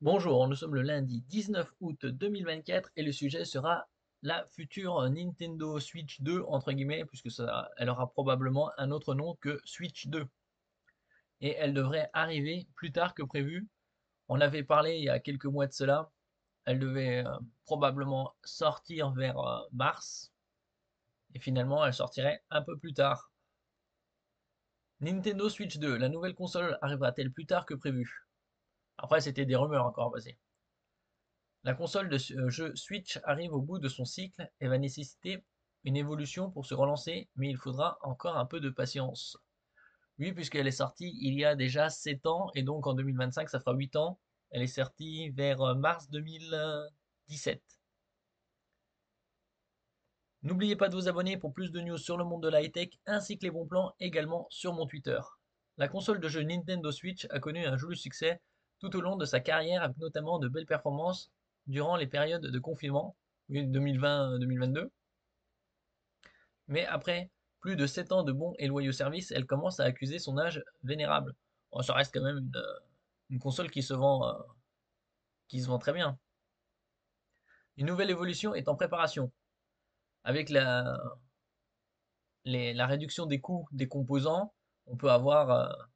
Bonjour, nous sommes le lundi 19 août 2024 et le sujet sera la future Nintendo Switch 2 entre guillemets puisque elle aura probablement un autre nom que Switch 2 et elle devrait arriver plus tard que prévu. On avait parlé il y a quelques mois de cela, elle devait probablement sortir vers mars et finalement elle sortirait un peu plus tard. Nintendo Switch 2, la nouvelle console arrivera-t-elle plus tard que prévu? Après c'était des rumeurs encore basées. La console de jeu Switch arrive au bout de son cycle et va nécessiter une évolution pour se relancer, mais il faudra encore un peu de patience. Oui, puisqu'elle est sortie il y a déjà 7 ans, et donc en 2025, ça fera 8 ans. Elle est sortie vers mars 2017. N'oubliez pas de vous abonner pour plus de news sur le monde de la high-tech, ainsi que les bons plans également sur mon Twitter. La console de jeu Nintendo Switch a connu un joli succès tout au long de sa carrière, avec notamment de belles performances durant les périodes de confinement, 2020-2022. Mais après plus de 7 ans de bons et loyaux services, elle commence à accuser son âge vénérable. Bon, ça reste quand même une console qui se vend très bien. Une nouvelle évolution est en préparation. Avec la réduction des coûts des composants, on peut avoir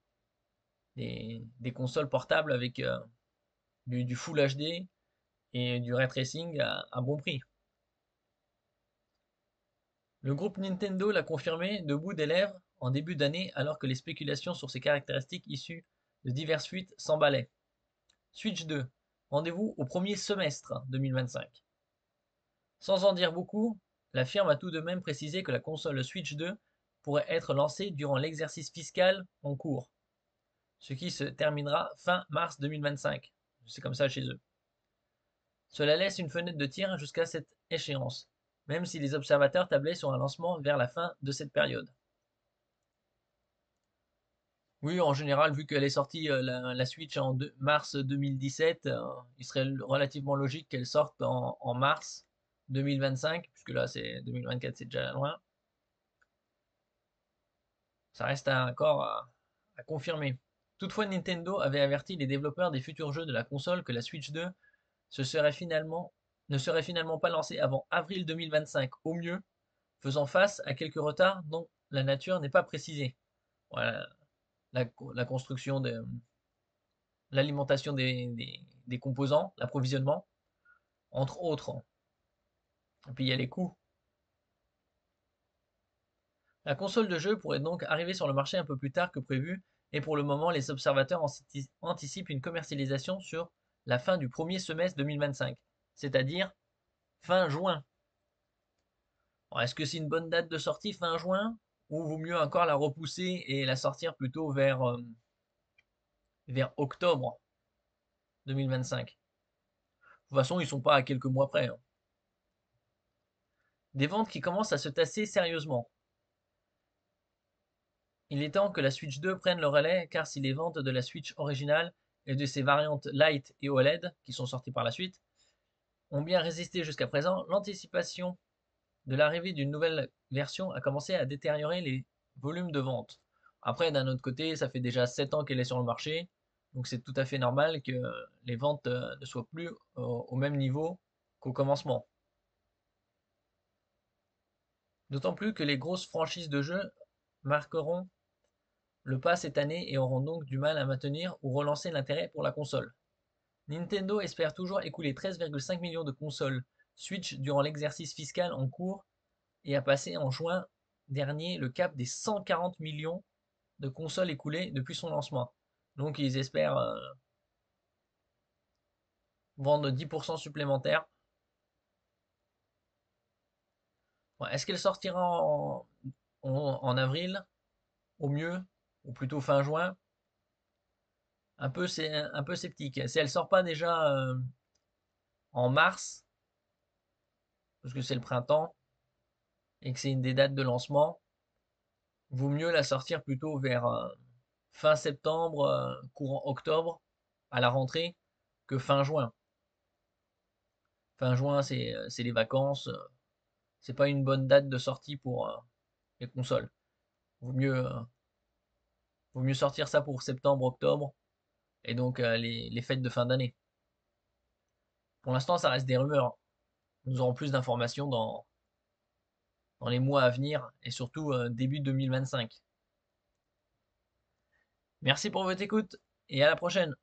des consoles portables avec du Full HD et du Ray Tracing à bon prix. Le groupe Nintendo l'a confirmé de bout des lèvres en début d'année alors que les spéculations sur ses caractéristiques issues de diverses fuites s'emballaient. Switch 2, rendez-vous au premier semestre 2025. Sans en dire beaucoup, la firme a tout de même précisé que la console Switch 2 pourrait être lancée durant l'exercice fiscal en cours, ce qui se terminera fin mars 2025. C'est comme ça chez eux. Cela laisse une fenêtre de tir jusqu'à cette échéance, même si les observateurs tablaient sur un lancement vers la fin de cette période. Oui, en général, vu qu'elle est sortie la Switch en mars 2017, il serait relativement logique qu'elle sorte en mars 2025, puisque là c'est 2024, c'est déjà loin. Ça reste encore à confirmer. Toutefois, Nintendo avait averti les développeurs des futurs jeux de la console que la Switch 2 ne serait finalement pas lancée avant avril 2025 au mieux, faisant face à quelques retards dont la nature n'est pas précisée. Voilà, la construction de l'alimentation des composants, l'approvisionnement, entre autres. Et puis il y a les coûts. La console de jeu pourrait donc arriver sur le marché un peu plus tard que prévu, et pour le moment, les observateurs anticipent une commercialisation sur la fin du premier semestre 2025, c'est-à-dire fin juin. Est-ce que c'est une bonne date de sortie fin juin, ou vaut mieux encore la repousser et la sortir plutôt vers octobre 2025? De toute façon, ils sont pas à quelques mois près, hein. Des ventes qui commencent à se tasser sérieusement. Il est temps que la Switch 2 prenne le relais, car si les ventes de la Switch originale et de ses variantes Lite et OLED, qui sont sorties par la suite, ont bien résisté jusqu'à présent, l'anticipation de l'arrivée d'une nouvelle version a commencé à détériorer les volumes de vente. Après, d'un autre côté, ça fait déjà 7 ans qu'elle est sur le marché, donc c'est tout à fait normal que les ventes ne soient plus au même niveau qu'au commencement. D'autant plus que les grosses franchises de jeux marqueront le pas cette année et auront donc du mal à maintenir ou relancer l'intérêt pour la console. Nintendo espère toujours écouler 13,5 millions de consoles Switch durant l'exercice fiscal en cours et a passé en juin dernier le cap des 140 millions de consoles écoulées depuis son lancement. Donc ils espèrent vendre 10% supplémentaires. Ouais, est-ce qu'elle sortira en avril au mieux, ou plutôt fin juin? C'est un peu sceptique. Si elle sort pas déjà en mars, parce que c'est le printemps et que c'est une des dates de lancement, vaut mieux la sortir plutôt vers fin septembre, courant octobre, à la rentrée, que fin juin. Fin juin, c'est les vacances, c'est pas une bonne date de sortie pour les consoles. Vaut mieux, euh, vaut mieux sortir ça pour septembre, octobre, et donc les fêtes de fin d'année. Pour l'instant, ça reste des rumeurs. Nous aurons plus d'informations dans les mois à venir et surtout début 2025. Merci pour votre écoute et à la prochaine.